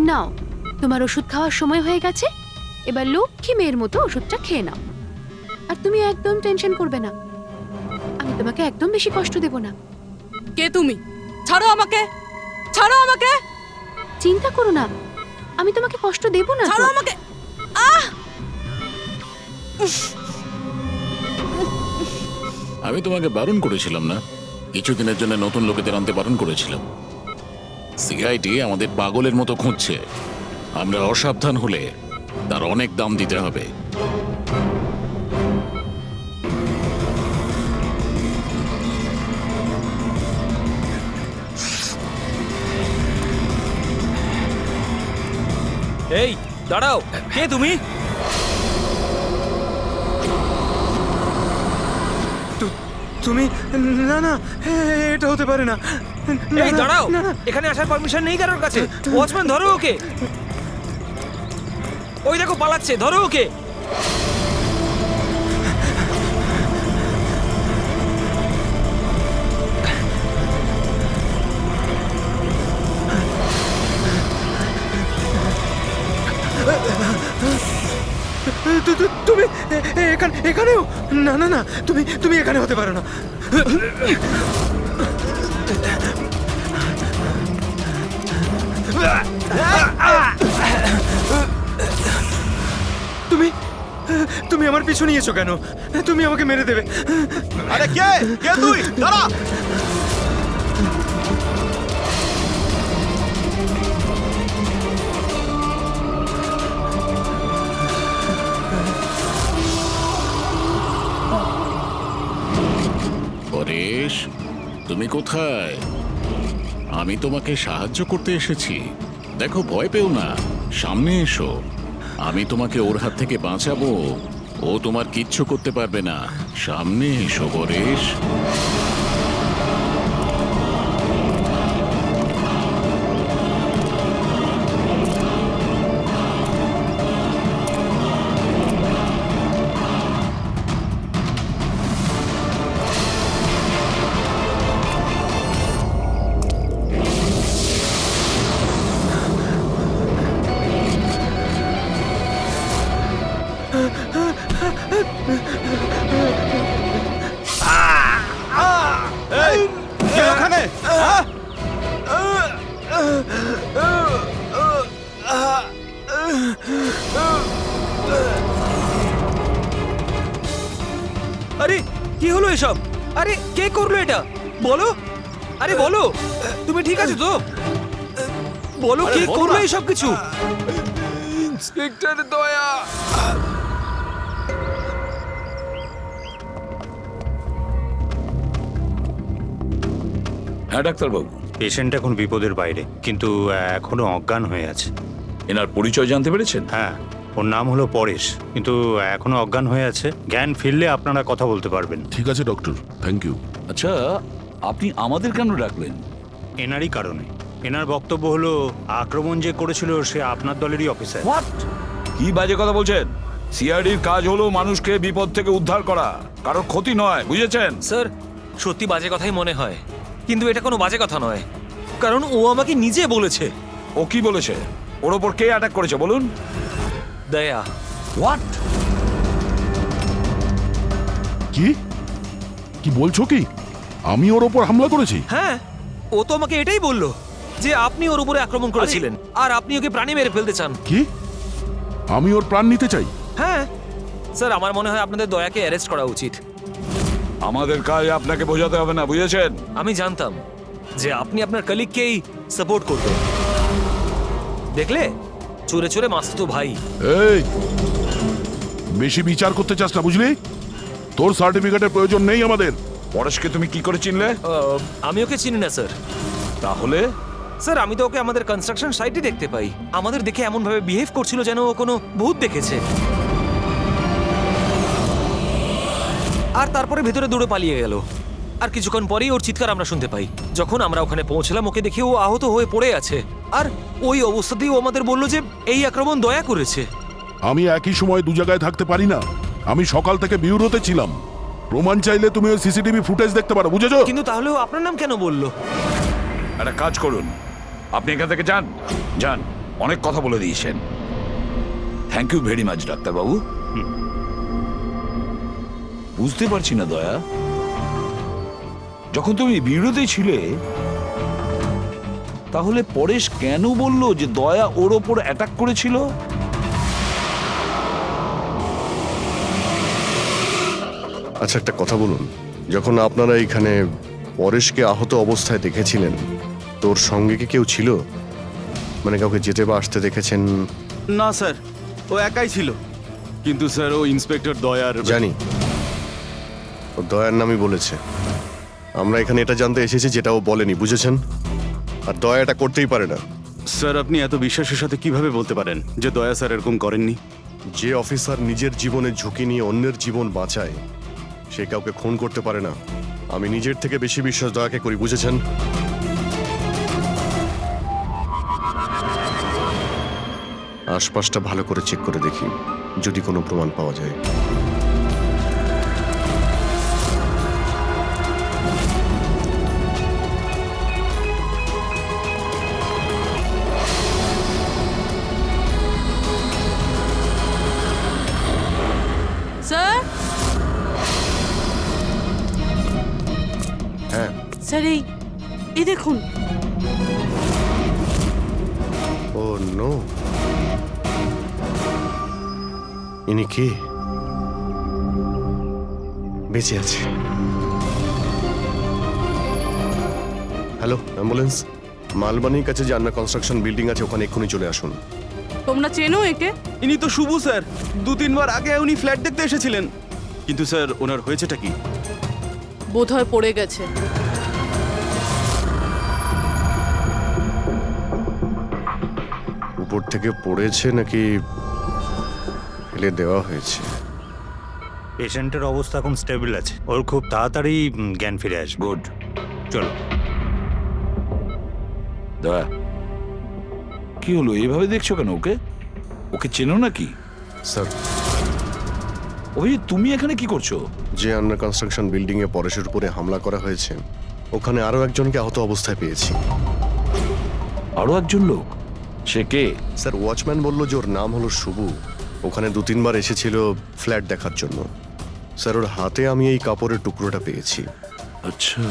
নাও, তোমার ওষুধ খাওয়ার সময় হয়ে গেছে, এবার লক্ষ্মী মেয়ের মতো ওষুধটা খেয়ে নাও। আর তুমি একদম টেনশন করবে না, আমি তোমাকে একদম বেশি কষ্ট দেব না। কে তুমি? ছাড়ো আমাকে, ছাড়ো আমাকে, চিন্তা করো না, আমি তোমাকে কষ্ট দেব না। ছাড়ো আমাকে। আমি তোমাকে বারণ করেছিলাম না? কিছুদিনের জন্য নতুন লোকেদের আনতে বারণ করেছিলাম। সিআইডি আমাদের পাগলের মতো খুঁজছে। আমরা অসাবধান হলে তার অনেক দাম দিতে হবে। এই দাঁড়াও, কে তুমি? তুমি? না না, এটা হতে পারে না। এই দাঁড়াও, এখানে আসার পারমিশন নেই কারোর কাছে। ওয়াচম্যান ধরো ওকে। ওই দেখো পালাচ্ছে, ধরো ওকে। তুমি এখানেও? না না না, তুমি এখানে হতে পারো না। তুমি আমার পিছু নিয়েছো কেন? তুমি আমাকে মেরে দেবে। আরে কে কে তুই? দাঁড়া। পরেশ, তুমি কোথায়? আমি তোমাকে সাহায্য করতে এসেছি। দেখো, ভয় পেও না, সামনে এসো। আমি তোমাকে ওর হাত থেকে বাঁচাবো। ও তোমার কিচ্ছু করতে পারবে না। সামনে এসো পরেশ। এই কে ওখানে? হ্যাঁ? আরে কি হলো এসব? আরে কে করলো এটা? বলো, আরে বলো, তুমি ঠিক আছো তো? বলো কে করলো এসব কিছু? ইন্সপেক্টর দয়া। হ্যাঁ ডাক্তারবাবু, পেশেন্ট এখন বিপদের বাইরে, কিন্তু এখনো অজ্ঞান হয়ে আছে। এনার পরিচয় জানতে পেরেছেন? হ্যাঁ, ওর নাম হলো পরেশ, কিন্তু এখনো অজ্ঞান হয়ে আছে। জ্ঞান ফিরলে আপনারা কথা বলতে পারবেন। ঠিক আছে ডক্টর, থ্যাংক ইউ। আচ্ছা, আপনি আমাদের কেন ডাকলেন? এনারই কারণে। এনার বক্তব্য হলো আক্রমণ যে করেছিল সে আপনার দলেরই অফিসার। হোয়াট? কি বাজে কথা বলছেন? সিআইডির কাজ হলো মানুষকে বিপদ থেকে উদ্ধার করা, কারোর ক্ষতি নয়, বুঝেছেন? স্যার, সত্যি বাজে কথাই মনে হয়, কিন্তু এটা কোনো বাজে কথা নয়, কারণ ও আমাকে নিজে বলেছে। ও কি বলেছে? ওর ওপর কে অ্যাটাক করেছে বলুন? দয়া। হোয়াট? কি কি বলছো? কি আমি ওর ওপর হামলা করেছি? হ্যাঁ, ও তো আমাকে এটাই বললো যে আপনি ওর উপরে আক্রমণ করেছিলেন আর আপনি ওকে প্রাণে মেরে ফেলতে চান। কি? আমি ওর প্রাণ নিতে চাই? হ্যাঁ স্যার, আমার মনে হয় আপনাদের দয়াকে অ্যারেস্ট করা উচিত। আমাদের কাজ আপনাকে বোঝাতে হবে না, বুঝেছেন? আমি জানতাম যে আপনি আপনার কলিগকেই সাপোর্ট করবেন। দেখলে, চোরে চোরে মাস্তুতো ভাই। এই, বেশি বিচার করতে চাস না, বুঝলি? তোর সার্টিফিকেটের প্রয়োজন নেই আমাদের। পরেশকে তুমি কি করে চিনলে? আমি ওকে চিনি না স্যার। তাহলে? স্যার, আমি তো ওকে আমাদের কনস্ট্রাকশন সাইটে দেখতে পাই। আমাদের দেখে এমন ভাবে বিহেভ করছিল যেন ও কোনো ভূত দেখেছে, আর তারপরে ভেতরে দৌড়ে পালিয়ে গেল। আর কিছুক্ষণ পরেই ওর চিৎকার আমরা শুনতে পাই। যখন আমরা ওখানে পৌঁছলাম, ওকে দেখে ও আহত হয়ে পড়ে আছে, আর ওই অবস্থাতেই ও আমাদের বলল যে এই আক্রমণ দয়া করেছে। আমি একই সময় দু জায়গায় থাকতে পারি না। আমি সকাল থেকে বিউরোতে ছিলাম। প্রমাণ চাইলে তুমি ওই সিসিটিভি ফুটেজ দেখতে পারো, বুঝেছো? কিন্তু তাহলে ও আপনার নাম কেন বললো? একটা কাজ করুন, আপনি এখান থেকে যান, যান। অনেক কথা বলে দিয়েছেন। থ্যাংক ইউ ভেরি মাচ ডাক্তারবাবু। বুঝতে পারছি না দয়া, যখন তুমি বিরোধে ছিলে তাহলে পরেশ কেন বলল যে দয়া ওর ওপর অ্যাটাক করেছিল? আচ্ছা একটা কথা বলুন, যখন আপনারা এখানে পরেশকে আহত অবস্থায় দেখেছিলেন তোর সঙ্গে কি কেউ ছিল? মানে কাউকে যেতে বা আসতে দেখেছেন? না স্যার, ও একাই ছিল। কিন্তু স্যার ও ইন্সপেক্টর দয়ার জানি, ও দয়ার নামই বলেছে। আমরা এখানে এটা জানতে এসেছি যেটা ও বলেনি, বুঝেছেন? আর দয়া এটা করতেই পারে না। স্যার আপনি এত বিশ্বাসের সাথে কিভাবে বলতে পারেন যে দয়া স্যার এরকম করেননি? যে অফিসার নিজের জীবনে ঝুঁকি নিয়ে অন্যের জীবন বাঁচায় সে কাউকে খুন করতে পারে না। আমি নিজের থেকে বেশি বিশ্বাস দয়াকে করি, বুঝেছেন? আশপাশটা ভালো করে চেক করে দেখি যদি কোনো প্রমাণ পাওয়া যায়। স্যার, হ্যাঁ, স্যার এই দেখুন। ও নো, ইনি কে? বেঁচে আছে। Hello, ambulance. মালবানির কাছে যে আন্ডার কনস্ট্রাকশন বিল্ডিং আছে ওখানে এক্ষুনি চলে আসুন। তোমরা চেনো একে? ইনি তো শুভ স্যার, 2-3 বার আগে উনি ফ্ল্যাট দেখতে এসেছিলেন। কিন্তু স্যার ওনার হয়েছেটা কি? বোধহয় পড়ে গেছে। উপর থেকে পড়েছে নাকি ফেলে দেওয়া হয়েছে? পেশেন্টের অবস্থা এখন স্টেবল আছে, ওর খুব তাড়াতাড়ি জ্ঞান ফিরে আসবে। গুড। চলো। দয়া, কি হলো? এভাবে দেখছো কেন ওকে? ওকে চেনো নাকি? স্যার, অভিজিৎ তুমি এখানে কি করছো? যে আন্ডার কনস্ট্রাকশন বিল্ডিং এ পরেশের উপরে হামলা করা হয়েছে ওখানে আরো একজনকে আহত অবস্থায় পেয়েছি। আরো একজন লোক? সে কে? স্যার, ওয়াচম্যান বলল যে ওর নাম হলো শুভ। ওখানে 2-3 বার এসেছিল ফ্ল্যাট দেখার জন্য। স্যার, ওর হাতে আমি এই কাপড়ের টুকরোটা পেয়েছি। আচ্ছা,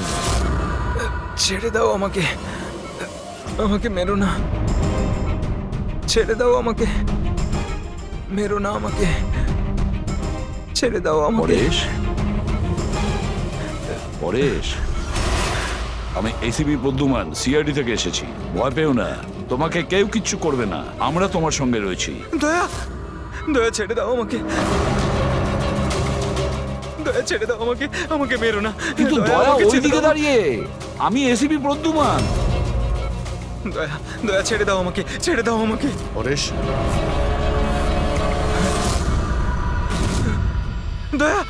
ছেড়ে দাও আমাকে, আমাকে মেরো না, ছেড়ে দাও আমাকে, মেরো না আমাকে, ছেড়ে দাও আমাকে। পরেশ, পরেশ, আমি এসিপি প্রদ্যুমান, সিআইডি থেকে এসেছি। ভয় পেও না, তোমাকে কেউ কিচ্ছু করবে না, আমরা তোমার সঙ্গে রয়েছি। দয়া, দয়া ছেড়ে দাও আমাকে, দয়া ছেড়ে দাও আমাকে, আমাকে মেরো না। কিন্তু দয়া, দয়া আমাকে ওই ছেড়ে দিকে দাও। দাঁড়িয়ে, আমি এসিপি প্রদ্যুমান। দয়া, দয়া ছেড়ে দাও আমাকে, ছেড়ে দাও আমাকে। পরেশ, দয়া,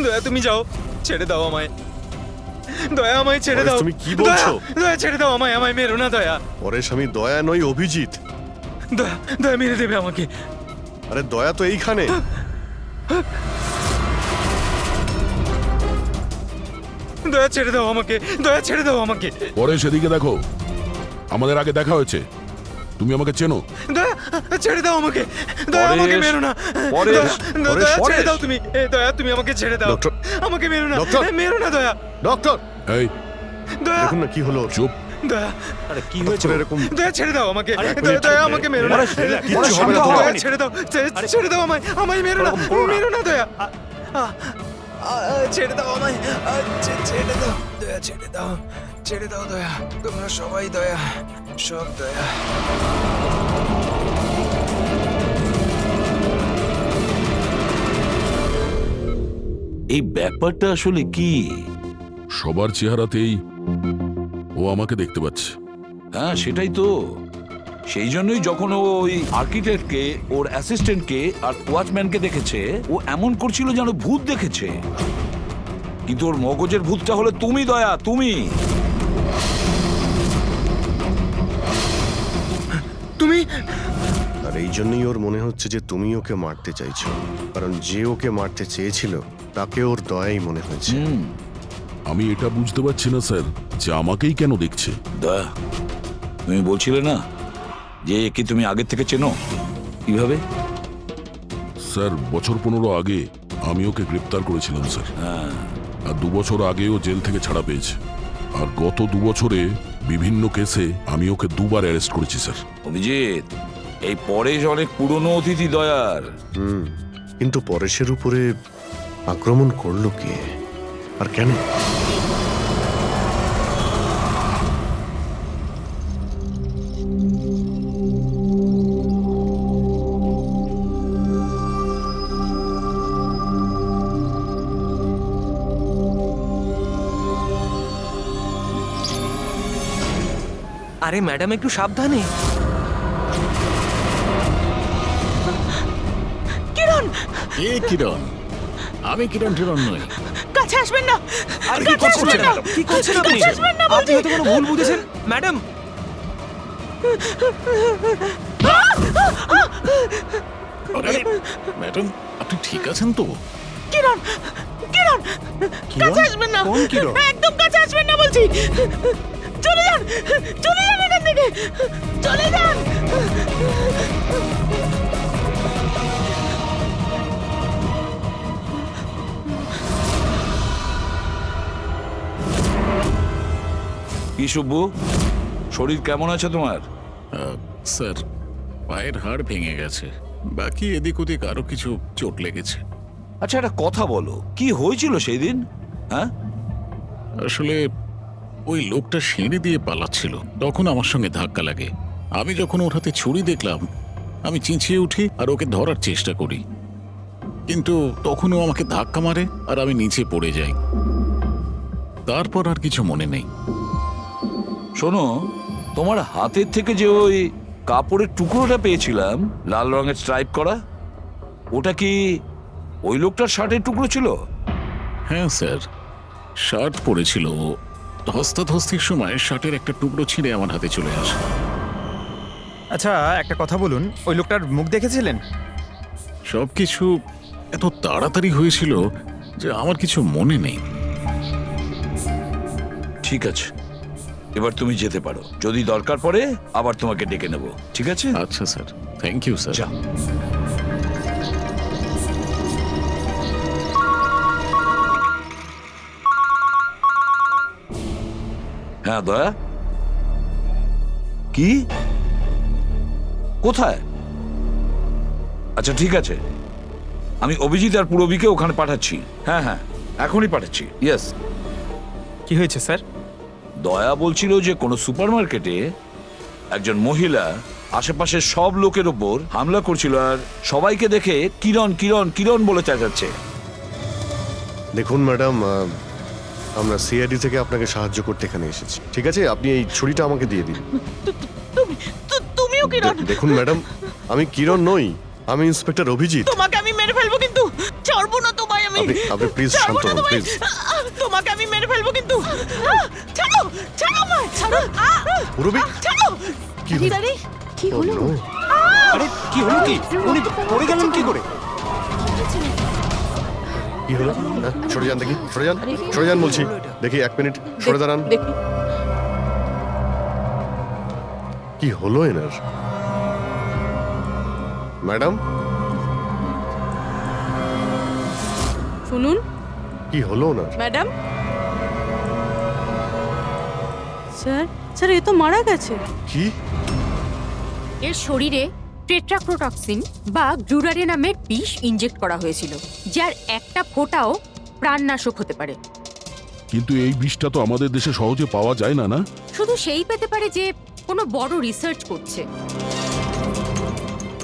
দয়া তুমি যাও, ছেড়ে দাও আমায়, দয়া আমায় ছেড়ে পরেশ, দাও। তুমি কি বলছো? দয়া, দয়া ছেড়ে দাও আমায়, আমায় মেরো না দয়া। পরেশ, আমি দয়া নই, অভিজিৎ। দয়া, দয়া মেরে দেবে আমাকে। আরে দয়া তো এইখানে। দয়া ছেড়ে দাও আমাকে, দয়া ছেড়ে দাও আমাকে। পরে সেদিকে দেখো, আমাদের আগে দেখা হয়েছে, তুমি আমাকে চেনো। দয়া ছেড়ে দাও আমাকে, দয়া আমাকে পরেশ, মেরো না। পরেশ, দয়া, পরেশ, দয়া ছেড়ে পরেশ। দাও তুমি, দয়া তুমি আমাকে ছেড়ে দাও। ডক্টর, আমাকে মেরো না, ডক্টর। মেরো না দয়া, ডক্টর, এই দয়া, দেখুন না কি হলো ওর। চুপ। দয়া, আরে কি হঠাৎ হয়েছে? করে এরকম দয়া ছেড়ে দাও আমাকে, আরে, দয়া, দয়া আমাকে মেরো না। পরেশ, relax, কিচ্ছু পরেশ, হবে না শান্ত তোমার। হও। দয়া ছেড়ে দাও, ছেড়ে দাও আমায়, আমায় মেরো না, মেরো না দয়া। ছেড়ে দাও আমায়, ছেড়ে দাও দয়া, ছেড়ে দাও, ছেড়ে দাও দয়া, তোমরা সবাই দয়া, সব দয়া। এই ব্যাপারটা আসলে কি? সবার চেহারাতেই ও আমাকে দেখতে পাচ্ছে। হ্যাঁ সেটাই তো, সেই জন্যই যখন ও ওই আর্কিটেক্টকে, ওর অ্যাসিস্ট্যান্টকে আর ওয়াচম্যানকে দেখেছে, ও এমন করছিল যেন ভূত দেখেছে। কিন্তু ওর মগজের ভূতটা হলো তুমি দয়া, তুমি। তুমি আর এই জন্যই ওর মনে হচ্ছে যে তুমি ওকে মারতে চাইছো, কারণ যে ওকে মারতে চেয়েছিল তাকে ওর দয়াই মনে হয়েছে। আমি এটা বুঝতে পারছি না স্যার যে আমাকেই কেন দেখছে। দয়া, তুমি বলছিলে না যে একে তুমি আগের থেকে চেনো? কিভাবে? স্যার বছর 15 আগে আমি ওকে গ্রেপ্তার করেছিলাম স্যার। আর 2 বছর আগেও জেল থেকে ছাড়া পেয়েছে। আর গত 2 বছরে বিভিন্ন কেসে আমি ওকে 2 বার অ্যারেস্ট করেছি স্যার। অভিজিৎ, এই পরেশ অনেক পুরনো অতিথি দয়ার। কিন্তু পরেশের উপরে আক্রমণ করলো কে আর কেন? আরে ম্যাডাম, একটু সাবধানে। কিরণ, কে কিরণ? আমি কিরণ টিরণ নই। কাছে আসবেন না। আরে কি করছেন ম্যাডাম? কি করছেন আপনি? কাছে আসবেন না আপনি বলছি। হয়তো কোনো ভুল বুঝেছেন ম্যাডাম। আরে ম্যাডাম, আপনি ঠিক আছেন তো? কিরণ, কিরণ, কাছে আসবেন না। কোন কিরণ? একদম কাছে আসবেন না বলছি। চলে যান, চলে যান এখান থেকে, চলে যান। কি শুভ্বু, শরীর কেমন আছে তোমার? স্যার, পায়ের হাড় ভেঙে গেছে, বাকি এদিক ওদিক আরো কিছু চোট লেগেছে। আচ্ছা, একটা কথা বলো, কি হয়েছিল সেই দিন? হ্যাঁ, আসলে ওই লোকটা সিঁড়ি দিয়ে পালাচ্ছিল, তখন আমার সঙ্গে ধাক্কা লাগে। আমি যখন ওর হাতে ছুরি দেখলাম, আমি চিঁচিয়ে উঠি আর ওকে ধরার চেষ্টা করি, কিন্তু তখনও আমাকে ধাক্কা মারে আর আমি নিচে পড়ে যাই। তারপর আর কিছু মনে নেই। শোনো, তোমার হাতের থেকে যে ওই কাপড়ের টুকরোটা পেয়েছিলাম লাল রঙের স্ট্রাইপ করা, ওটা কি ওই লোকটার শার্টের টুকরো ছিল? হ্যাঁ স্যার, শার্ট পরেছিল ও। ধস্তাধস্তির সময় শার্টের একটা টুকরো ছিঁড়ে আমার হাতে চলে আসে। আচ্ছা একটা কথা বলুন, ওই লোকটার মুখ দেখেছিলেন? সবকিছু এত তাড়াতাড়ি হয়েছিল যে আমার কিছু মনে নেই। ঠিক আছে, এবার তুমি যেতে পারো। যদি দরকার পড়ে আবার তোমাকে ডেকে নেব, ঠিক আছে? আচ্ছা স্যার, থ্যাংক ইউ স্যার। যা। হ্যাঁ দয়া, কি? কোথায়? আচ্ছা ঠিক আছে, আমি অভিজিৎ আর পুরবীকে ওখানে পাঠাচ্ছি। হ্যাঁ হ্যাঁ, এখনই পাঠাচ্ছি। ইয়েস। কি হয়েছে স্যার? দয়া বলছিল যে কোনো সুপারমার্কেটে একজন মহিলা আশেপাশের সব লোকের ওপর হামলা করছিল আর সবাইকে দেখে কিরণ কিরণ কিরণ বলে চেঁচাচ্ছে। দেখুন ম্যাডাম, আমরা সিআইডি থেকে আপনাকে সাহায্য করতে এখানে এসেছি। ঠিক আছে, আপনি এই ছুরিটা আমাকে দিয়ে দিন। তুমিও কিরণ? দেখুন ম্যাডাম, আমি কিরণ নই, আমি ইন্সপেক্টর অভিজিৎ। তোমাকে আমি মেরে ফেলবো কিন্তু, ছাড়বো না তোমায় আমি। আপনি প্লিজ ছাড়বো শান্ত না হন তোমায়। প্লিজ। তোমাকে আমি মেরে ফেলবো কিন্তু। ছাড়ো, ছাড়ো আমায়, ছাড়ো। পুরবী, ছাড়ো। কি হলো? আরে কি হলো? Oh, no! আরে কি হলো কি? উনি পড়ে গেলেন কি করে? কি হলো? হ্যাঁ, সরে যান দেখি, সরে যান, সরে যান বলছি। দেখি 1 মিনিট সরে দাঁড়ান। দেখি। কি হলো এনার? ম্যাডাম, শুনুন কি হলো ওনার? ম্যাডাম। স্যার, স্যার এ তো মারা গেছে। কি? এর শরীরে টেট্রাক্রোটক্সিন বা গ্লুরারে নামের বিষ ইনজেক্ট করা হয়েছিল, যার একটা ফোঁটাও প্রাণনাশক হতে পারে। কিন্তু এই বিষটা তো আমাদের দেশে সহজে পাওয়া যায় না, না? শুধু সেই পেতে পারে যে কোনো বড় রিসার্চ করছে।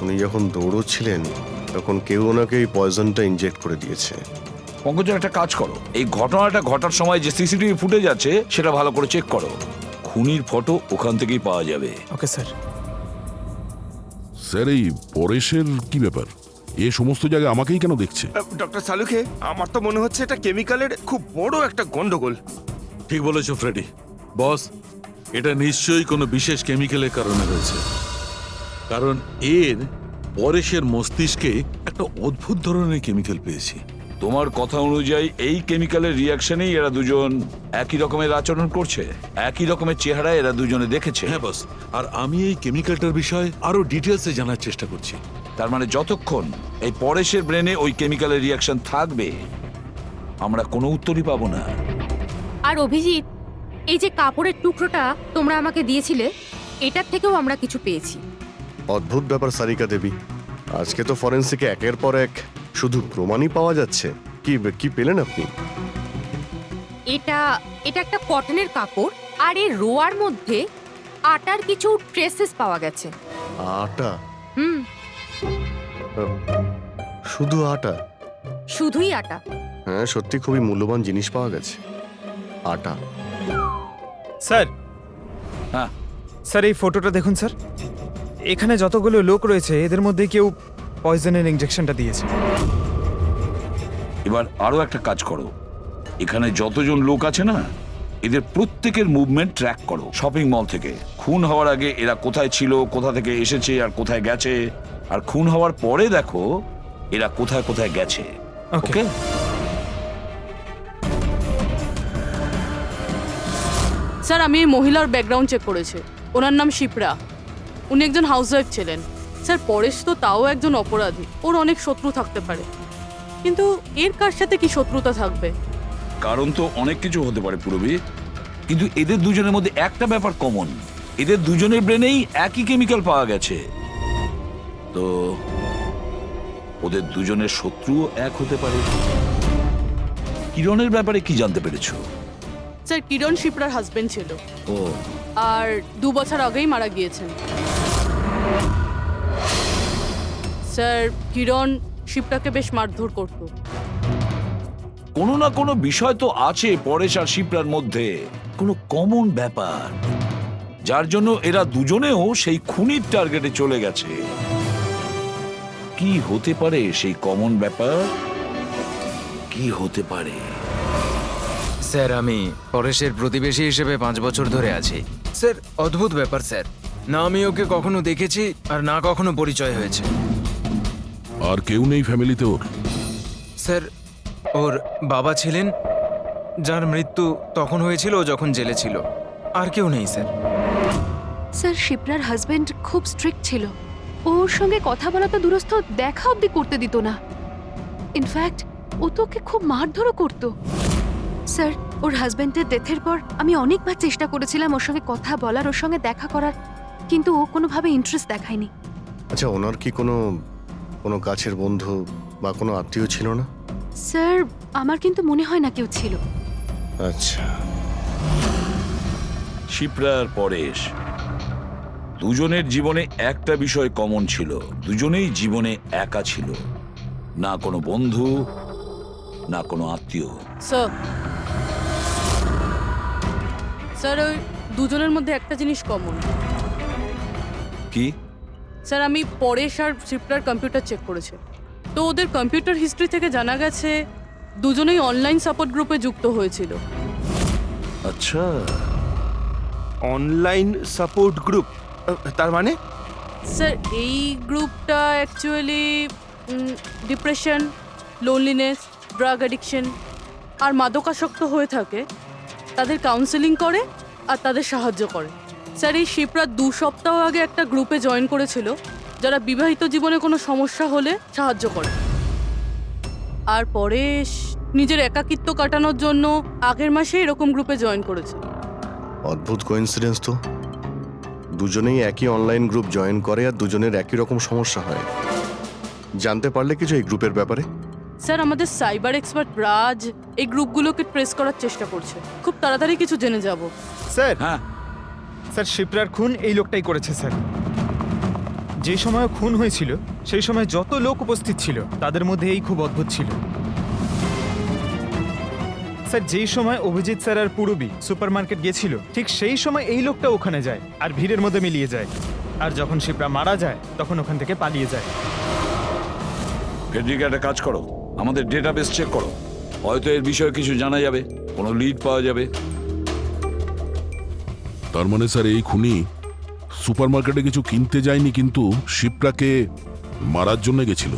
উনি যখন দৌড়চ্ছিলেন তখন কেউ ওনাকে এই পয়জনটা ইনজেক্ট করে দিয়েছে। পঙ্কজ, একটা কাজ করো, এই ঘটনাটা ঘটার সময় যে সিসিটিভি ফুটেজ আছে সেটা ভালো করে চেক করো। খুনির ফটো ওখান থেকেই পাওয়া যাবে। Okay sir. স্যার, এই পরেশের কি ব্যাপার? এ সমস্ত জায়গায় আমাকেই কেন দেখছে? ডক্টর সালুখে, আমার তো মনে হচ্ছে এটা কেমিক্যালের খুব বড় একটা গন্ডগোল। ঠিক বলেছো ফ্রেডি। বস, এটা নিশ্চয়ই কোনো বিশেষ কেমিক্যালের কারণে হয়েছে, কারণ এর পরেশের মস্তিষ্কে একটা অদ্ভুত ধরনের কেমিক্যাল পেয়েছি। তোমার কথা অনুযায়ী এই কেমিক্যালের রিয়াকশনেই এরা দুজন একই রকমের আচরণ করছে, একই রকমের চেহারা এরা দুজনে দেখেছে। হ্যাঁ বস, আর আমি এই কেমিক্যালটার বিষয়ে আরো ডিটেলসে জানার চেষ্টা করছি। তার মানে যতক্ষণ এই পরেশের ব্রেনে ওই কেমিক্যালের রিয়াকশন থাকবে আমরা কোনো উত্তরই পাবো না। আর অভিজিৎ, এই যে কাপড়ের টুকরোটা তোমরা আমাকে দিয়েছিলে, এটার থেকেও আমরা কিছু পেয়েছি। অদ্ভুত ব্যাপার সারিকা দেবী, আজকে তো ফরেন্সিকে একের পর এক শুধু প্রমাণই পাওয়া যাচ্ছে। কি কি পেলেন আপনি? এটা একটা কটনের কাপড়, আর এর রোয়ার মধ্যে আটার কিছু ট্রেসেস পাওয়া গেছে। আটা? হুম, শুধু আটা? শুধুই আটা। হ্যাঁ, সত্যি খুবই মূল্যবান জিনিস পাওয়া গেছে, আটা। স্যার, হ্যাঁ স্যার এই ফটোটা দেখুন স্যার। এখানে যতগুলো লোক রয়েছে এদের মধ্যে কেউ পয়জনের ইনজেকশনটা দিয়েছে। এবার আরো একটা কাজ করো, এখানে যতজন লোক আছে না এদের প্রত্যেকের মুভমেন্ট ট্র্যাক করো। শপিং মল থেকে খুন হওয়ার আগে এরা কোথায় ছিল, কোথা থেকে এসেছে আর কোথায় গেছে, আর খুন হওয়ার পরে দেখো এরা কোথায় কোথায় গেছে। ওকে? স্যার, আমি এই মহিলার ব্যাকগ্রাউন্ড চেক করেছি। ওনার নাম শিপ্রা, উনি একজন হাউসওয়াইফ ছিলেন। স্যার, পরেশ তো তাও একজন অপরাধী, ওর অনেক শত্রু থাকতে পারে, কিন্তু এর কার সাথে কি শত্রুতা থাকবে? কারণ তো অনেক কিছু হতে পারে পুরবি, কিন্তু এদের দুজনের মধ্যে একটা ব্যাপার কমন, এদের দুজনের ব্রেনেই একই কেমিক্যাল পাওয়া গেছে। তো ওদের দুজনের শত্রুও এক হতে পারে। কিরণের ব্যাপারে কি জানতে পেরেছো? স্যার, কিরণ শিপ্রার হাজবেন্ড ছিল, ও, আর 2 বছর আগেই মারা গিয়েছেন। স্যার, কিরণ শিপ্রাকে বেশ মারধর করত। কোনো না কোনো বিষয় তো আছে পরেশ আর শিপ্রার মধ্যে, কোনো কমন ব্যাপার, যার জন্য এরা দুজনেও সেই খুনির টার্গেটে চলে গেছে। কি হতে পারে সেই কমন ব্যাপার? কি হতে পারে? স্যার, আমি পরেশের প্রতিবেশী হিসেবে 5 বছর ধরে আছি। স্যার, অদ্ভুত ব্যাপার স্যার, না আমি ওকে কখনো দেখেছি আর না কখনো পরিচয় হয়েছে। আর কেউ নেই ফ্যামিলিতে ওর? স্যার, ওর বাবা ছিলেন, যার মৃত্যু তখন হয়েছিল ও যখন জেলে ছিল। আর কেউ নেই স্যার। স্যার, শিপ্রার হাজবেন্ড খুব স্ট্রিক্ট ছিল। ওর সঙ্গে কথা বলা তো দূরস্থ, দেখা অব্দি করতে দিত না। ইনফ্যাক্ট ও তো ওকে খুব মারধরও করতো। স্যার, ওর হাজবেন্ডের ডেথের পর আমি অনেকবার চেষ্টা করেছিলাম ওর সঙ্গে কথা বলার, ওর সঙ্গে দেখা করার, কিন্তু ও কোনোভাবে ইন্টারেস্ট দেখায়নি। আচ্ছা, ওনার কি কোনো কোনো কাছের বন্ধু বা কোনো আত্মীয় ছিল না? স্যার, আমার কিন্তু মনে হয় না কেউ ছিল। আচ্ছা। শিপ্রা আর পরেশ দুজনের জীবনে একটা বিষয় কমন ছিল, দুজনেই জীবনে একা ছিল, না কোনো বন্ধু না কোনো আত্মীয়। স্যার, স্যার, ওই দুজনের মধ্যে একটা জিনিস কমন। কি? স্যার, আমি পরেশ আর শিপ্রার কম্পিউটার চেক করেছি, তো ওদের কম্পিউটার হিস্ট্রি থেকে জানা গেছে দুজনেই অনলাইন সাপোর্ট গ্রুপে যুক্ত হয়েছিল। আচ্ছা, অনলাইন সাপোর্ট গ্রুপ, তার মানে? স্যার, এই গ্রুপটা actually depression, loneliness, drug addiction আর মাদকাসক্ত হয়ে থাকে তাদের কাউন্সেলিং করে আর তাদের সাহায্য করে। স্যার, এই শিপ্রা 2 সপ্তাহ আগে একটা গ্রুপে জয়েন করেছিল যারা বিবাহিত জীবনে কোনো সমস্যা হলে সাহায্য করে। আর পরেশ নিজের একাকিত্ব কাটানোর জন্য আগের মাসে এরকম গ্রুপে জয়েন করেছে। অদ্ভুত কোইন্সিডেন্স তো, দুজনেই একই অনলাইন গ্রুপ জয়েন করে আর দুজনের একই রকম সমস্যা হয়। জানতে পারলে কিছু এই গ্রুপের ব্যাপারে? স্যার, আমাদের সাইবার এক্সপার্ট রাজ এই গ্রুপগুলোকে ট্রেস করার চেষ্টা করছে, খুব তাড়াতাড়ি কিছু জেনে যাব। স্যার, হ্যাঁ স্যার, শিপ্রার খুন এই লোকটাই করেছে স্যার। যে সময় খুন হয়েছিল সেই সময় যত লোক উপস্থিত ছিল তাদের মধ্যে এই খুব অদ্ভুত ছিল। স্যার, যেই সময় অভিজিৎ স্যার আর পূরবী সুপারমার্কেট গেছিল ঠিক সেই সময় এই লোকটা ওখানে যায় আর ভিড়ের মধ্যে মিলিয়ে যায়, আর যখন শিপ্রা মারা যায় তখন ওখান থেকে পালিয়ে যায়। ফেডরিকা, একটা কাজ করো, আমাদের ডেটাবেস চেক করো, হয়তো এর বিষয়ে কিছু জানা যাবে, কোনো লিড পাওয়া যাবে। তার মানে স্যার এই খুনি সুপারমার্কেটে কিছু কিনতে যায়নি, কিন্তু শিপ্রাকে মারার জন্য গেছিল।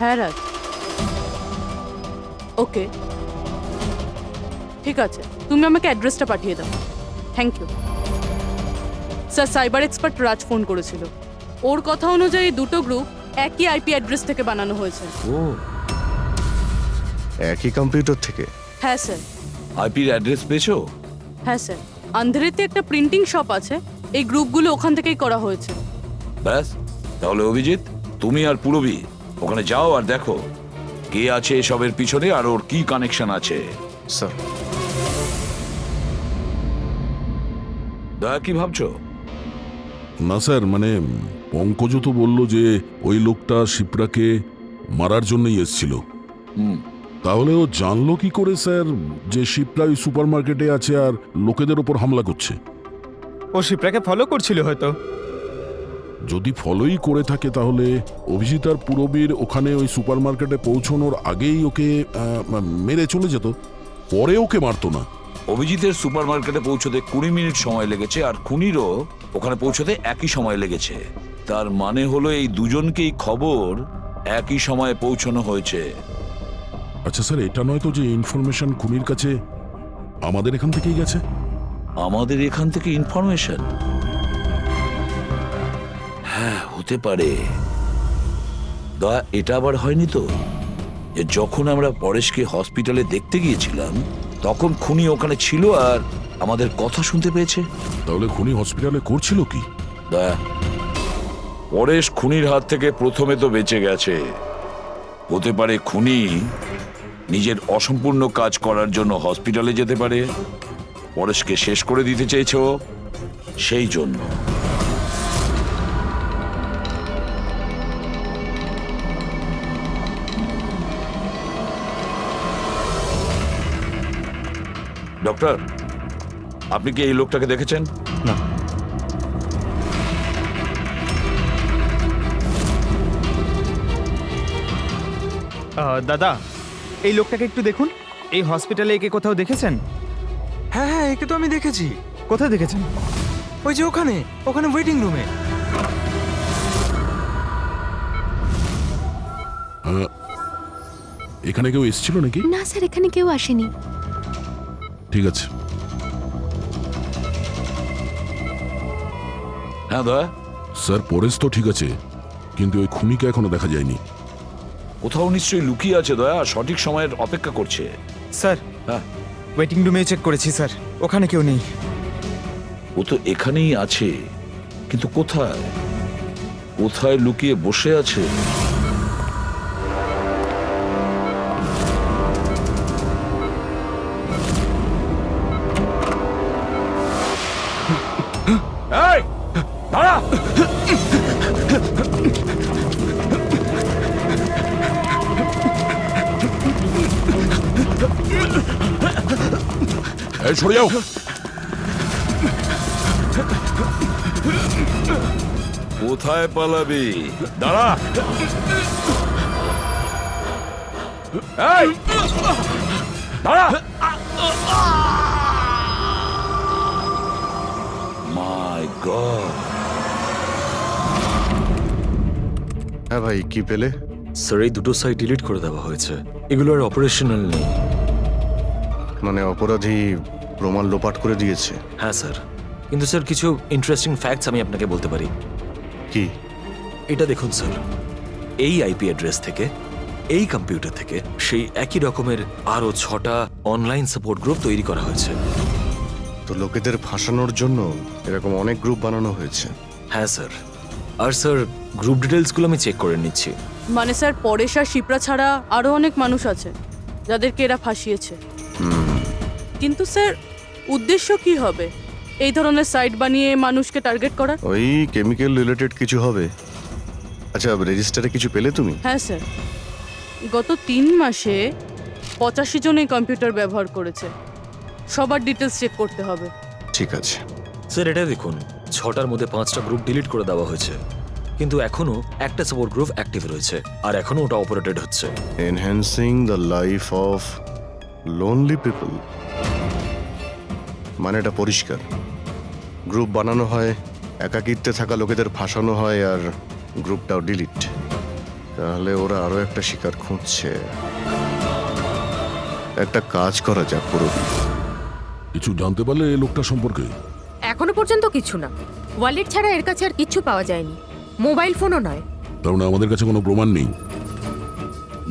হ্যাঁ রাজ। ওকে, ঠিক আছে, তুমি আমাকে অ্যাড্রেসটা পাঠিয়ে দাও। Thank you sir. Cyber expert Raj phone করেছিল। ওর কথা অনুযায়ী দুটো গ্রুপ একই আইপি অ্যাড্রেস থেকে বানানো হয়েছে। ও, একই কম্পিউটার থেকে? হ্যাঁ স্যার। আইপির অ্যাড্রেস পেয়েছো? হ্যাঁ স্যার, আন্ধেরিতে একটা প্রিন্টিং শপ আছে, এই গ্রুপগুলো ওখান থেকেই করা হয়েছে। ব্যাস, তাহলে অভিজিৎ, তুমি আর পুরবী ওখানে যাও আর দেখো কে আছে এসবের পিছনে আর ওর কি কানেকশন আছে। স্যার। দয়া, কি ভাবছো? না স্যার, মানে পঙ্কজ তো বলল যে ওই লোকটা শিপ্রাকে মারার জন্যই এসেছিল। তাহলে ও জানলো কি করে স্যার যে শিপ্রা ওই সুপার মার্কেটে আছে আর লোকেদের ওপর হামলা করছে? ও শিপ্রাকে ফলো করছিল হয়তো। যদি ফলোই করে থাকে তাহলে অভিজিৎ আর পুরবীর ওখানে ওই সুপার মার্কেটে পৌঁছানোর আগেই ওকে মেরে চলে যেত, পরে ওকে মারতো না। অভিজিতের সুপার মার্কেটে পৌঁছতে 20 মিনিট সময় লেগেছে আর খুনিরও ওখানে পৌঁছতে একই সময় লেগেছে। তার মানে হলো এই দুজনকেই খবর একই সময়ে পৌঁছানো হয়েছে। আচ্ছা স্যার, এটা নয় তো যে ইনফরমেশন খুনির কাছে আমাদের এখান থেকেই গেছে? আমাদের এখান থেকে ইনফরমেশন? হ্যাঁ, হতে পারে। দয়া, এটা আবার হয়নি তো যে যখন আমরা পরেশকে হসপিটালে দেখতে গিয়েছিলাম তখন খুনি ওখানে ছিল আর আমাদের কথা শুনতে পেয়েছে? তাহলে খুনি হসপিটালে করছিল কি? দয়া, পরেশ খুনির হাত থেকে প্রথমে তো বেঁচে গেছে। হতে পারে খুনি নিজের অসম্পূর্ণ কাজ করার জন্য হসপিটালে যেতে পারে, পরেশকে শেষ করে দিতে চেয়েছে ও, সেই জন্য। ডক্টর, আপনি কি এই লোকটাকে দেখেছেন? না। দাদা, এই লোকটাকে একটু দেখুন। এই হসপিটালে একে কোথাও দেখেছেন? হ্যাঁ হ্যাঁ, একে তো আমি দেখেছি। কোথায় দেখেছেন? ওই যে ওখানে ওখানে ওয়েটিং রুমে। এখানে কেউ এসেছিল নাকি? না স্যার, এখানে কেউ আসেনি। ঠিক আছে। হ্যাঁ দয়া। স্যার, পরেশ তো ঠিক আছে, কিন্তু ওই খুনিকে এখনো দেখা যায়নি। কোথাও নিশ্চয়ই লুকিয়ে আছে দয়া, সঠিক সময়ের অপেক্ষা করছে। স্যার, হ্যাঁ, ওয়েটিং রুমে চেক করেছি স্যার, ওখানে কেউ নেই। ও তো এখানেই আছে, কিন্তু কোথায় কোথায় লুকিয়ে বসে আছে? এই, দাঁড়া! এই, সরে যাও! কোথায় পালাবি? দাঁড়া! এই, দাঁড়া! মাই গড! হ্যাঁ ভাই, কি পেলে? স্যার, এই দুটো সাইট ডিলিট করে দেওয়া হয়েছে। এগুলো আর অপারেশনাল নেই। মানে অপরাধী প্রমাণ লোপাট করে দিয়েছে? হ্যাঁ স্যার, কিন্তু স্যার কিছু ইন্টারেস্টিং ফ্যাক্টস আমি আপনাকে বলতে পারি। কি? এটা দেখুন স্যার, এই আইপি অ্যাড্রেস থেকে, এই কম্পিউটার থেকে সেই একই রকমের আরও 6টা অনলাইন সাপোর্ট গ্রুপ তৈরি করা হয়েছে। তো লোকেদের ফাঁসানোর জন্য এরকম অনেক গ্রুপ বানানো হয়েছে? হ্যাঁ স্যার। আর স্যার, গ্রুপ ডিটেলসগুলো আমি চেক করে নিচ্ছি। মানে স্যার, পরেশ আর শিপ্রা ছাড়া আরও অনেক মানুষ আছে যাদেরকে এরা ফাঁসিয়েছে। কিন্তু স্যার, উদ্দেশ্য কি হবে এই ধরনের সাইট বানিয়ে মানুষকে টার্গেট করার? ওই কেমিক্যাল রিলেটেড কিছু হবে। আচ্ছা, রেজিস্টারে কিছু পেলে তুমি? হ্যাঁ স্যার, গত 3 মাসে 85 জন এই কম্পিউটার ব্যবহার করেছে। সবার ডিটেলস চেক করতে হবে। ঠিক আছে স্যার, এটা দেখুন, 6টার মধ্যে 5টা গ্রুপ ডিলিট করে দেওয়া হয়েছে, কিন্তু এখনো একটা সাপোর্ট গ্রুপ অ্যাক্টিভ রয়েছে আর এখনো ওটা অপারেটেড হচ্ছে। Enhancing the life of lonely people, মানে এটা পরিষ্কার। গ্রুপ বানানো হয়, একাকিত্বে থাকা লোকেদের ফাঁসানো হয়, আর গ্রুপটাও ডিলিট। তাহলে ওরা আরো একটা শিকার খুঁজছে। একটা কাজ করা যাক পুরবি। কিছু জানতে পারলে এই লোকটা সম্পর্কে? এখনো পর্যন্ত কিছু না। ওয়ালেট ছাড়া এর কাছে আর কিচ্ছু পাওয়া যায়নি, মোবাইল ফোনও নয়। তার মানে আমাদের কাছে কোনো প্রমাণ নেই।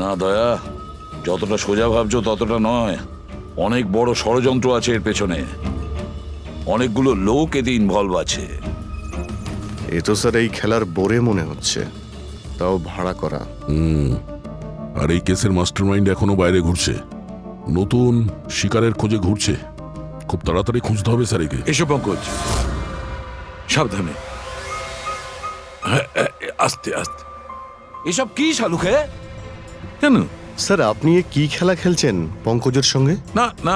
না দয়া, যতটা সোজা ভাবছো ততটা নয়। অনেক বড় ষড়যন্ত্র আছে এর পেছনে, অনেকগুলো লোক এতে ইনভলভ আছে। এ তো স্যার এই খেলার বোরে মনে হচ্ছে, তাও ভাড়া করা। আর এই কেসের মাস্টারমাইন্ড এখনো বাইরে ঘুরছে, নতুন শিকারের খোঁজে ঘুরছে। খুব তাড়াতাড়ি খুঁজতে হবে স্যার একে। এসো পঙ্কজ, সাবধানে, আস্তে আস্তে। এসব কি শালুকে? কেন স্যার আপনি এ কি খেলা খেলছেন পঙ্কজের সঙ্গে? না না,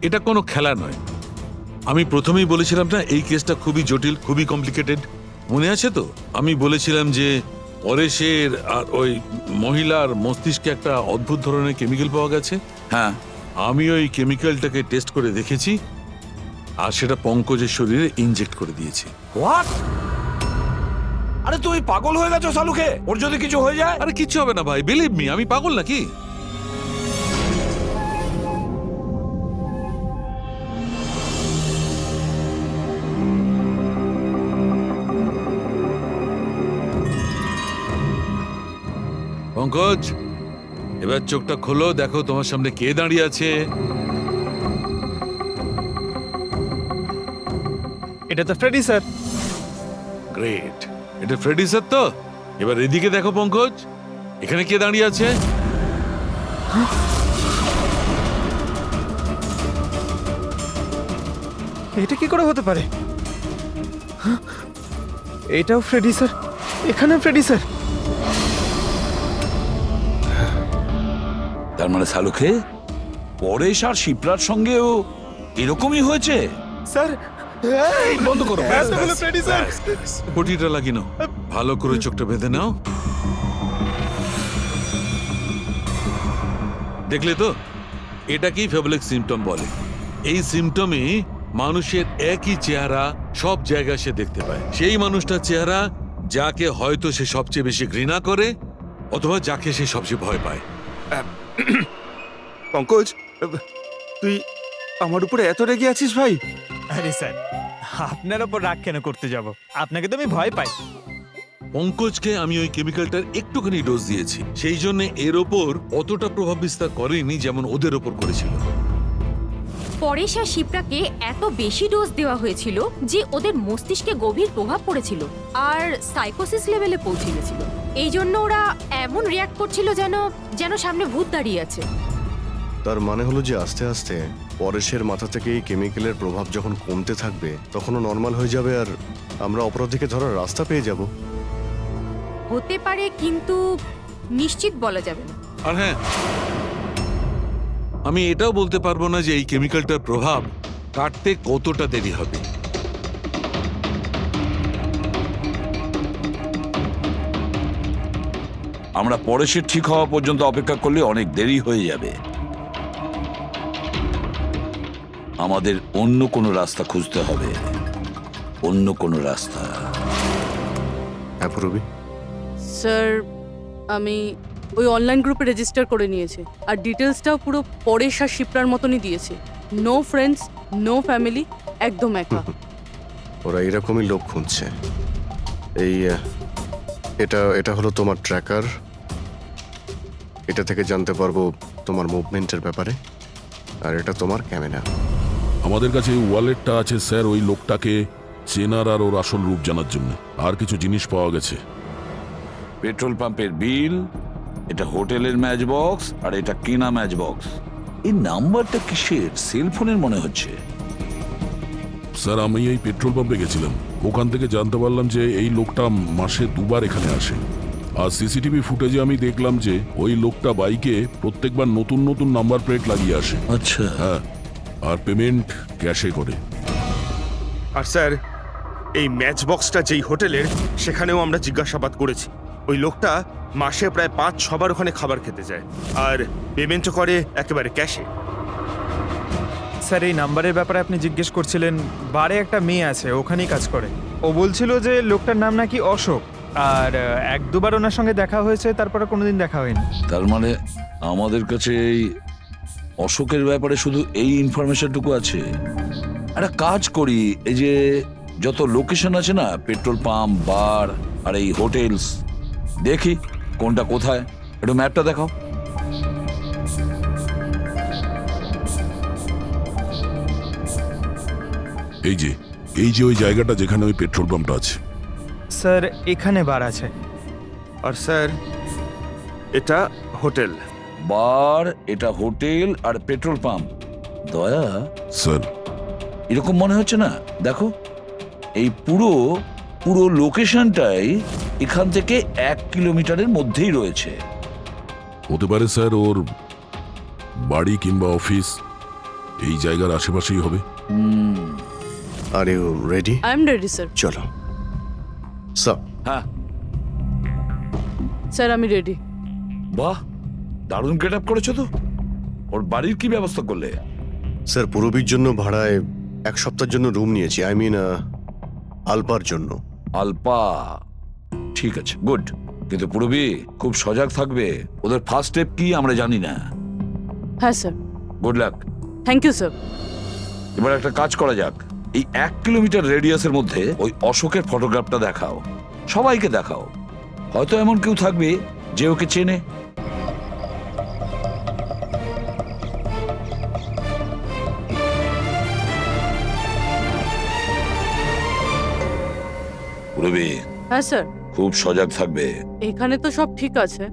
এটা কোনো খেলা নয়। আমি প্রথমেই বলেছিলাম না এই কেসটা খুবই জটিল, খুবই কমপ্লিকেটেড। মনে আছে তো? আমি বলেছিলাম যে পরেশের আর ওই মহিলার মস্তিষ্কে একটা অদ্ভুত ধরনের কেমিক্যাল পাওয়া গেছে। হ্যাঁ, আমি ওই কেমিক্যালটাকে টেস্ট করে দেখেছি, আর সেটা পঙ্কজের শরীরে ইনজেক্ট করে দিয়েছি। হোয়াট? আরে তুই পাগল হয়ে গেছো শালুকে? ওর যদি কিছু হয়ে যায়? আরে কিচ্ছু হবে না ভাই, বিলিভ মি, আমি পাগল নাকি? পঙ্কজ, এবার চোখটা খোলো, দেখো তোমার সামনে কে দাঁড়িয়ে আছে। এটা তো ফ্রেডি স্যার। গ্রেট, এটা ফ্রেডি স্যার তো? এবার এদিকে দেখো পঙ্কজ, এখানে কে দাঁড়িয়ে আছে? এটা কি করে হতে পারে? এটাও ফ্রেডি স্যার, এখানেও ফ্রেডি স্যার। তার মানে শালুকে পরেশ আর শিপ্রার সঙ্গেও এরকমই হয়েছে? স্যার বন্ধ করো, ফ্রেডি স্যার। পটিটা লাগিয়ে নাও, ভালো করে চোখটা বেঁধে নাও। দেখলে তো, এটাকেই ফেবলিক সিমটম বলে। এই সিমটমে মানুষের একই চেহারা সব জায়গায় সে দেখতে পায়। সেই মানুষটার চেহারা যাকে হয়তো সে সবচেয়ে বেশি ঘৃণা করে, অথবা যাকে সে সবচেয়ে ভয় পায়। পঙ্কজ, তুই আমার উপরে এত রেগে আছিস ভাই? আরে স্যার, আপনার ওপর রাগ কেন করতে যাব? আপনাকে তো আমি ভয় পাই। পঙ্কজকে আমি ওই কেমিক্যালটার একটুখানি ডোজ দিয়েছি, সেই জন্য এর ওপর অতটা প্রভাব বিস্তার করেনি যেমন ওদের ওপর করেছিল। পরেশ আর শিপ্রাকে এত বেশি ডোজ দেওয়া হয়েছিল যে ওদের মস্তিষ্কে গভীর প্রভাব পড়েছিল আর সাইকোসিস লেভেলে পৌঁছে গেছিল। এই জন্য ওরা এমন রিয়াক্ট করছিল যেন যেন সামনে ভূত দাঁড়িয়ে আছে। তার মানে হলো যে আস্তে আস্তে পরেশের মাথা থেকে এই কেমিক্যালের প্রভাব যখন কমতে থাকবে তখনও নর্মাল হয়ে যাবে, আর আমরা অপরাধীকে ধরার রাস্তা পেয়ে যাব। হতে পারে, কিন্তু নিশ্চিত বলা যাবে না। আর হ্যাঁ, আমি এটাও বলতে পারবো না যে এই কেমিক্যালটার প্রভাব কাটতে কতটা দেরি হবে। আমরা পরেশের ঠিক হওয়া পর্যন্ত অপেক্ষা করলে অনেক দেরি হয়ে যাবে। আমাদের অন্য কোনো রাস্তা খুঁজতে হবে, অন্য কোনো রাস্তা। হ্যাঁ পুরবি? স্যার, আমি ওই অনলাইন গ্রুপে রেজিস্টার করে নিয়েছি, আর ডিটেলসটাও পুরো পরেশ আর শিপ্রার মতনই দিয়েছে। নো ফ্রেন্ডস, নো ফ্যামিলি, একদম একা। ওরা এরকমই লোক খুঁজছে। এই এটা হলো তোমার ট্র্যাকার। এটা থেকে জানতে পারবো তোমার মুভমেন্টের ব্যাপারে, আর এটা তোমার ক্যামেরা। আমাদের কাছে এই ওয়ালেটটা আছে স্যার, ওই লোকটাকে চেনার আর ওর আসল রূপ জানার জন্য। আর কিছু জিনিস পাওয়া গেছে। পেট্রোল পাম্পের বিল, এটা হোটেলের ম্যাচ বক্স, আর এটা কেনা ম্যাচ বক্স। এই নাম্বারটা কিসের? সেলফোনের মনে হচ্ছে। স্যার আমি এই পেট্রোল পাম্পে গেছিলাম, ওখান থেকে জানতে পারলাম যে এই লোকটা মাসে দুবার এখানে আসে। আর সিসিটিভি ফুটেজে আমি দেখলাম যে ওই লোকটা বাইকে প্রত্যেকবার নতুন নতুন নাম্বার প্লেট লাগিয়ে আসে। আচ্ছা। হ্যাঁ, আর পেমেন্ট ক্যাশে করে। আর স্যার, এই ম্যাচ বক্সটা যেই হোটেলের, সেখানেও আমরা জিজ্ঞাসাবাদ করেছি। ওই লোকটা মাসে প্রায় 5-6বার ওখানে খাবার খেতে যায়, আর পেমেন্টও করে একেবারে ক্যাশে। স্যার এই নাম্বারের ব্যাপারে আপনি জিজ্ঞেস করছিলেন, বারে একটা মেয়ে আছে ওখানেই কাজ করে। ও বলছিল যে লোকটার নাম নাকি অশোক, আর এক দুবার ওনার সঙ্গে দেখা হয়েছে, তারপরে কোনোদিন দেখা হয়নি। তার মানে আমাদের কাছে এই অশোকের ব্যাপারে শুধু এই ইনফরমেশনটুকু আছে। একটা কাজ করি, এই যে যত লোকেশন আছে না, পেট্রোল পাম্প, বার আর এই হোটেলস, দেখি কোনটা কোথায়। একটু ম্যাপটা দেখাও। এই যে ওই জায়গাটা যেখানে ওই পেট্রোল পাম্পটা আছে। স্যার এখানে বার আছে। আর স্যার এটা হোটেল। বার, এটা হোটেল আর পেট্রোল পাম্প। দয়া স্যার, এরকম মনে হচ্ছে না? দেখো, এই পুরো লোকেশনটাই এখান থেকে 1 কিলোমিটারের মধ্যেই রয়েছে। হতে পারে স্যার ওর বাড়ি কিংবা অফিস এই জায়গার আশেপাশেই হবে। Are you ready? I am ready sir. চলো স্যার। হ্যাঁ স্যার আমি রেডি। বাহ, দারুণ গেট আপ করেছো তো। ওর বাড়ির কি ব্যবস্থা করলে? স্যার পুরবীর জন্য ভাড়ায় 1 সপ্তাহের জন্য রুম নিয়েছি। আই মিন আলপার জন্য। আলপা, ঠিক আছে, গুড। কিন্তু পুরবী খুব সজাগ থাকবে। ওদের ফার্স্ট স্টেপ কি আমরা জানি না। হ্যাঁ স্যার। Good luck. Thank you sir. এবার একটা কাজ করা যাক, এই 1 কিলোমিটার রেডিয়াসের মধ্যে ওই অশোকের ফটোগ্রাফটা দেখাও, সবাইকে দেখাও। হয়তো এমন কেউ থাকবে যে ওকে চেনে। পুরবী হ্যাঁ স্যার। খুব সজাগ থাকবে। এখানে তো সব ঠিক আছে।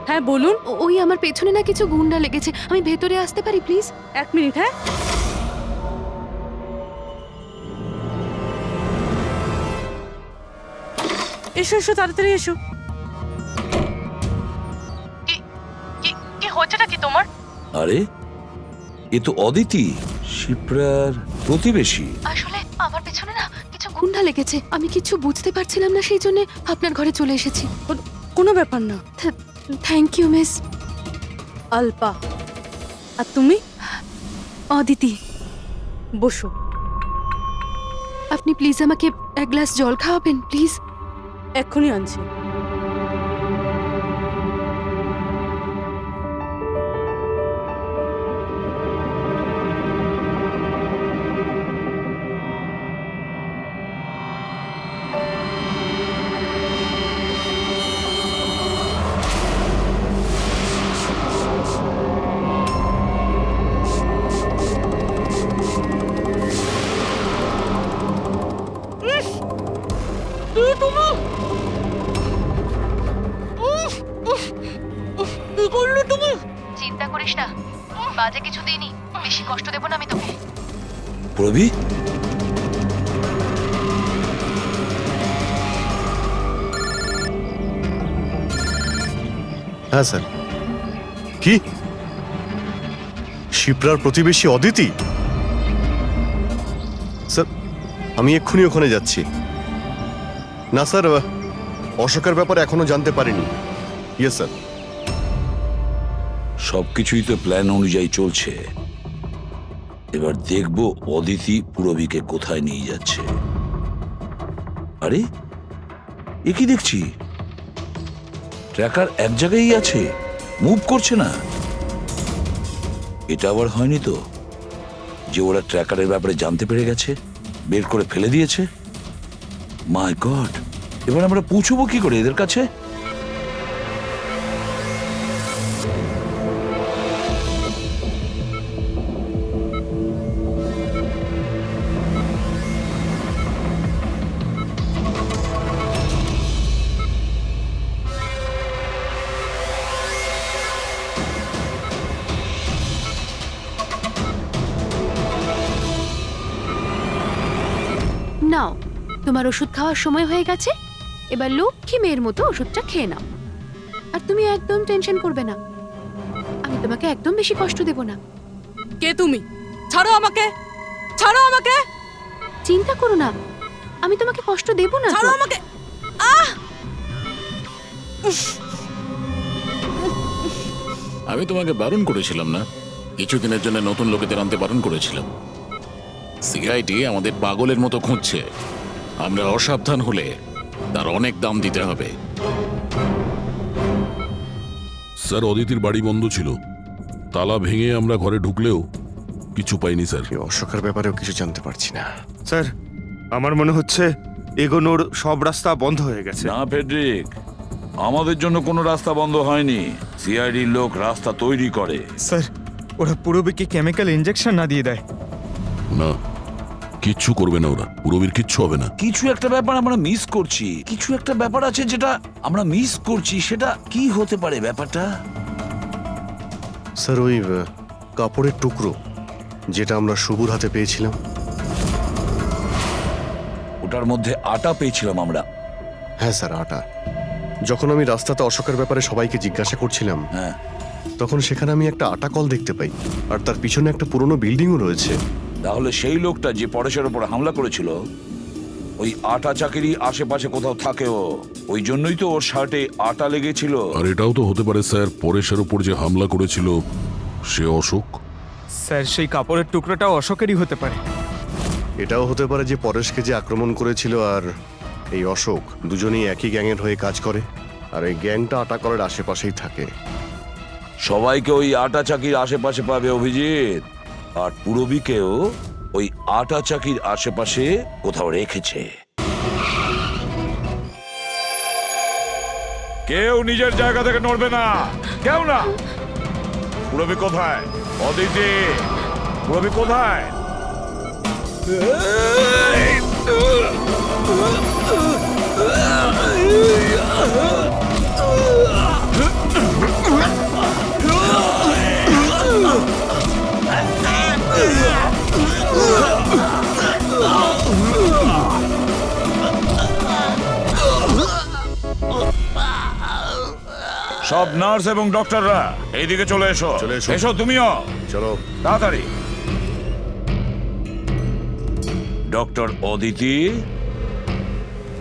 হ্যাঁ বলুন। ওই আমার পেছনে না কিছু গুন্ডা লেগেছে, আমি ভেতরে আসতে পারি প্লিজ? 1 মিনিট। হ্যাঁ এসো এসো, তাড়াতাড়ি এসো। কি হচ্ছেটা কি তোমার? আরে এ তো অদিতি, শিপ্রার প্রতিবেশী। আসলে আমার পেছনে না কিছু গুন্ডা লেগেছে, আমি কিছু বুঝতে পারছিলাম না, সেই জন্য আপনার ঘরে চলে এসেছি। কোনো ব্যাপার না। Thank you miss. আলপা। আর তুমি? অদিতি। বসো। আপনি প্লিজ আমাকে 1 গ্লাস জল খাওয়াবেন প্লিজ? এক্ষুনি আনছি। চিন্তা করিস না, বাজে কিছু দিইনি, বেশি কষ্ট দেব না আমি তোকে। পুরবী, হ্যাঁ স্যার। কি শিপ্রার প্রতিবেশী অদিতি? স্যার আমি এক্ষুনি ওখানে যাচ্ছি। না স্যার, অশোকের ব্যাপারে এখনো জানতে পারিনি। Yes sir. সবকিছুই তো প্ল্যান অনুযায়ী চলছে। এবার দেখবো অদিতি পুরবীকে কোথায় নিয়ে যাচ্ছে। আরে এ কি দেখছি, ট্র্যাকার এক জায়গায় আছে, মুভ করছে না। এটা আবার হয়নি তো যে ওরা ট্র্যাকারের ব্যাপারে জানতে পেরে গেছে, বের করে ফেলে দিয়েছে? মাই গড, এবার আমরা পৌঁছবো কি করে এদের কাছে? নাও, তোমার ওষুধ খাওয়ার সময় হয়ে গেছে, এবার লক্ষ্মী মেয়ের মতো ওষুধটা খেয়ে নাও। আর তুমি একদম টেনশন করবে না, আমি তোমাকে একদম বেশি কষ্ট দেব না। কে তুমি? ছাড়ো আমাকে, ছাড়ো আমাকে, চিন্তা করো না, আমি তোমাকে কষ্ট দেব না তো। ছাড়ো আমাকে। আমি তোমাকে বারণ করেছিলাম না? কিছুদিনের জন্য নতুন লোকেদের আনতে বারণ করেছিলাম। সিআইডি আমাদের পাগলের মতো খুঁজছে। আমরা অসাবধান হলে তার অনেক দাম দিতে হবে। স্যার, অদিতির বাড়ি বন্ধ ছিল, তালা ভেঙে আমরা ঘরে ঢুকলেও কিছু পাইনি স্যার। অশোকের ব্যাপারেও কিছু জানতে পারছি না। স্যার, আমার মনে হচ্ছে এগোনোর সব রাস্তা বন্ধ হয়ে গেছে। না ফেডরিক, আমাদের জন্য কোনো রাস্তা বন্ধ হয়নি। সিআইডির লোক রাস্তা তৈরি করে। স্যার, ওরা পুরবীকে কেমিক্যাল ইনজেকশন না দিয়ে দেয়? না, কিচ্ছু করবে না ওরা, পুরবীর কিচ্ছু হবে না। কিছু একটা ব্যাপার আমরা মিস করছি, কিছু একটা ব্যাপার আছে যেটা আমরা মিস করছি। সেটা কি হতে পারে ব্যাপারটা? স্যার, ওই কাপড়ের টুকরো যেটা আমরা শুভর হাতে পেয়েছিলাম। ওটার মধ্যে আটা পেয়েছিলাম আমরা। হ্যাঁ স্যার, আটা। যখন আমি রাস্তাতে অশোকের ব্যাপারে সবাইকে জিজ্ঞাসা করছিলাম, হ্যাঁ, তখন সেখানে আমি একটা আটা কল দেখতে পাই, আর তার পিছনে একটা পুরনো বিল্ডিংও রয়েছে। তাহলে সেই লোকটা যে পরেশের উপর হামলা করেছিল ওই আটা চাকিরি আশেপাশে কোথাও থাকে। ওই জন্যই তো ওর শার্টে আটা লেগেছিল। আর এটাও তো হতে পারে স্যার, পরেশের উপর যে হামলা করেছিল সে অশোক। স্যার, সেই কাপড়ের টুকরোটাও অশোকেরই হতে পারে। এটাও হতে পারে যে পরেশকে যে আক্রমণ করেছিল আর এই অশোক দুজনেই একই গ্যাংয়ের হয়ে কাজ করে, আর এই গ্যাংটা আটা কলের আশেপাশেই থাকে। সবাইকে ওই আটা চাকির আশেপাশে পাবে অভিজিৎ, আর পুরবীকেও ওই আটা চাকির আশেপাশে কোথাও রেখেছে। কেউ নিজের জায়গা থেকে নড়বে না, কেউ না। পুরবী কোথায়? অদিতি, পুরবী কোথায়? সব নার্স এবং ডক্টররা এইদিকে চলে এসো। এসো তুমিও, চলো তাড়াতাড়ি। ডক্টর অদিতি,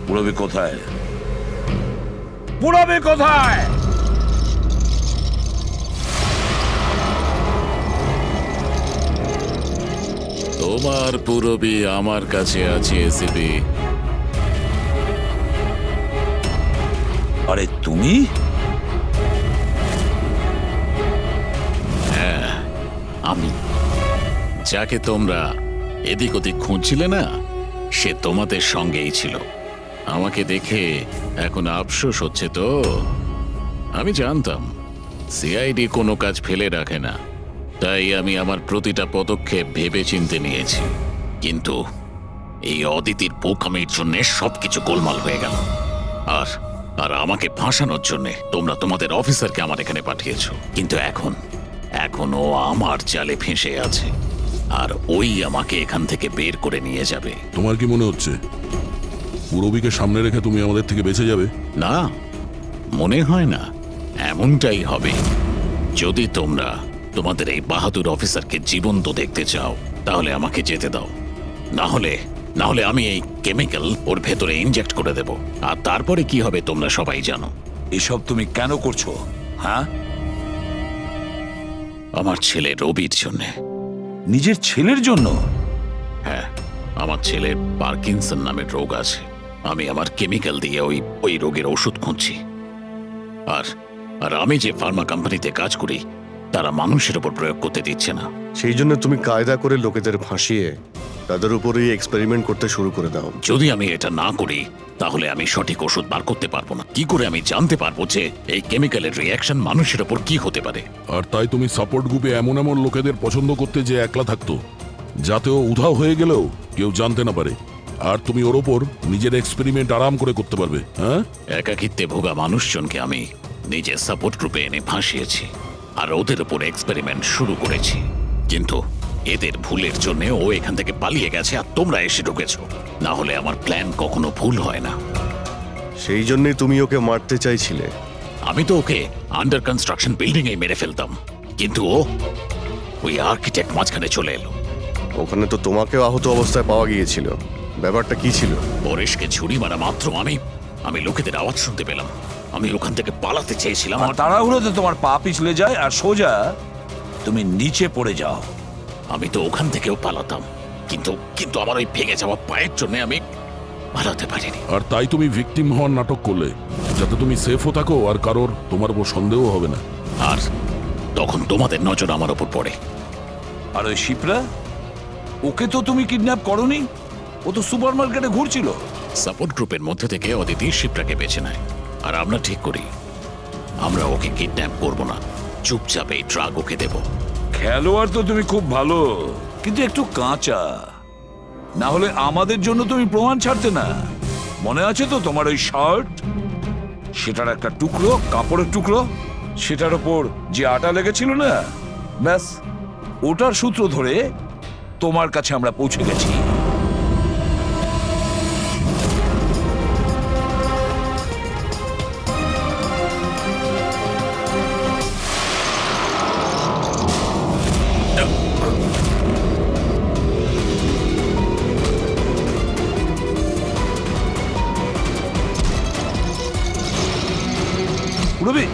পুরবী কোথায়? পুরবী কোথায়? তোমার পুরবী আমার কাছে আছে এসিপি। আরে তুমি? হ্যাঁ, আমি। যাকে তোমরা এদিক ওদিক খুঁজছিলে না, সে তোমাদের সঙ্গেই ছিল। আমাকে দেখে এখন আফসোস হচ্ছে তো? আমি জানতাম সিআইডি কোনো কাজ ফেলে রাখে না, তাই আমি আমার প্রতিটা পদক্ষেপ ভেবে চিন্তে নিয়েছি। কিন্তু এই অদিতির বোকামির জন্য সবকিছু গোলমাল হয়ে গেল। আর আর আমাকে ফাঁসানোর জন্য তোমরা তোমাদের অফিসারকে আমার এখানে পাঠিয়েছো। কিন্তু এখন ও আমার জালে ফেঁসে আছে, আর ওই আমাকে এখান থেকে বের করে নিয়ে যাবে। তোমার কি মনে হচ্ছে পুরবীকে সামনে রেখে তুমি আমাদের থেকে বেঁচে যাবে? না, মনে হয় না। এমনটাই হবে। যদি তোমরা তোমাদের এই বাহাদুর অফিসারকে জীবন্ত দেখতে চাও, তাহলে আমাকে যেতে দাও। না হলে আমি এই কেমিক্যাল ওর ভেতরে ইনজেক্ট করে দেব, আর তারপরে কি হবে তোমরা সবাই জানো। এসব তুমি কেন করছো? হ্যাঁ, আমার ছেলে রবির জন্যে। নিজের ছেলের জন্য? হ্যাঁ, আমার ছেলের পার্কিনসন নামের রোগ আছে। আমি আমার কেমিক্যাল দিয়ে ওই রোগের ওষুধ খুঁজছি। আর আমি যে ফার্মা কোম্পানিতে কাজ করি, তারা মানুষের উপর প্রয়োগ করতে দিচ্ছে না। সেই জন্য তুমি কায়দা করে লোকেদের ফাঁসিয়ে তাদের উপরেই এক্সপেরিমেন্ট করতে শুরু করে দাও। যদি আমি এটা না করি, তাহলে আমি সঠিক ওষুধ বার করতে পারবো না। কি করে আমি জানতে পারবো যে এই কেমিক্যালের রিঅ্যাকশন মানুষের উপর কি হতে পারে? আর তাই তুমি সাপোর্ট গ্রুপে এমন এমন লোকেদের পছন্দ করতে যে একলা থাকতো, যাতে ও উধাও হয়ে গেলেও কেউ জানতে না পারে, আর তুমি ওর ওপর নিজের এক্সপেরিমেন্ট আরাম করে করতে পারবে। হ্যাঁ, একাকিত্বে ভোগা মানুষজনকে আমি নিজের সাপোর্ট গ্রুপে এনে ফাঁসিয়েছি, আর ওদের উপর এক্সপেরিমেন্ট শুরু করেছি। কিন্তু এদের ভুলের জন্য ও এখান থেকে পালিয়ে গেছে, আর তোমরা এসে ঢুকেছো। না হলে আমার প্ল্যান কখনো ভুল হয় না। সেই জন্যই তুমি ওকে মারতে চাইছিলে। আমি তো ওকে আন্ডার কনস্ট্রাকশন বিল্ডিং এ মেরে ফেলতাম, কিন্তু ওই আর্কিটেক্ট মাঝখানে চলে এলো। ওখানে তো তোমাকেও আহত অবস্থায় পাওয়া গিয়েছিল, ব্যাপারটা কি ছিল? পরেশকে ছুরি মারা মাত্র আমি লোকেদের আওয়াজ শুনতে পেলাম। আমি ওখান থেকে পালাতে চেয়েছিলাম, আর তাড়াহুড়োতে তোমার পা পিছলে যায় আর সোজা তুমি নিচে পড়ে যাও। আমি তো ওখান থেকেও পালাতাম, কিন্তু কিন্তু আমার ওই ভেঙে যাওয়া পায়ের জন্য আমি পালাতে পারিনি। আর তাই তুমি ভিকটিম হওয়ার নাটক করলে, যাতে তুমি সেফও থাকো আর কারোর তোমার উপর সন্দেহ হবে না। আর তখন তোমাদের নজর আমার ওপর পড়ে। আর ওই শিপ্রা, ওকে তো তুমি কিডন্যাপ করনি, ও তো সুপার মার্কেটে ঘুরছিল। সাপোর্ট গ্রুপের মধ্যে থেকে অদিতি শিপ্রাকে বেছে নেয়, আর আমরা ঠিক করি আমরা ওকে কিডন্যাপ করব না, চুপচাপ এই ড্রাগ ওকে দেব। খেলোয়াড় তো তুমি খুব ভালো, কিন্তু একটু কাঁচা। না হলে আমাদের জন্য তুমি প্রমাণ ছাড়তে না। মনে আছে তো তোমার ওই শার্ট, সেটার একটা টুকরো, কাপড়ের টুকরো, সেটার ওপর যে আটা লেগেছিল না, ব্যাস ওটার সূত্র ধরে তোমার কাছে আমরা পৌঁছে গেছি। রবি,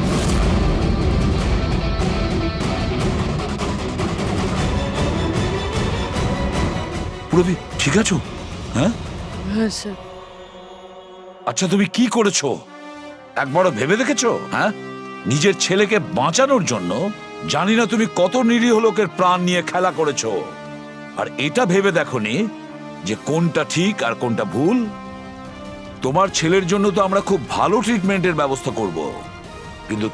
রবি ঠিক আছো? হ্যাঁ হ্যাঁ স্যার। আচ্ছা, তুমি কি করেছো একবারও ভেবে দেখেছো? হ্যাঁ, নিজের ছেলেকে বাঁচানোর জন্য জানি না তুমি কত নিরীহ লোকের প্রাণ নিয়ে খেলা করেছো, আর এটা ভেবে দেখোনি যে কোনটা ঠিক আর কোনটা ভুল। তোমার ছেলের জন্য তো আমরা খুব ভালো ট্রিটমেন্টের ব্যবস্থা করব, কিন্তু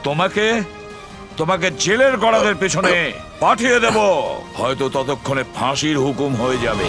তোমাকে জেলের গড়াদের পেছনে পাঠিয়ে দেব। হয়তো ততক্ষণে ফাঁসির হুকুম হয়ে যাবে।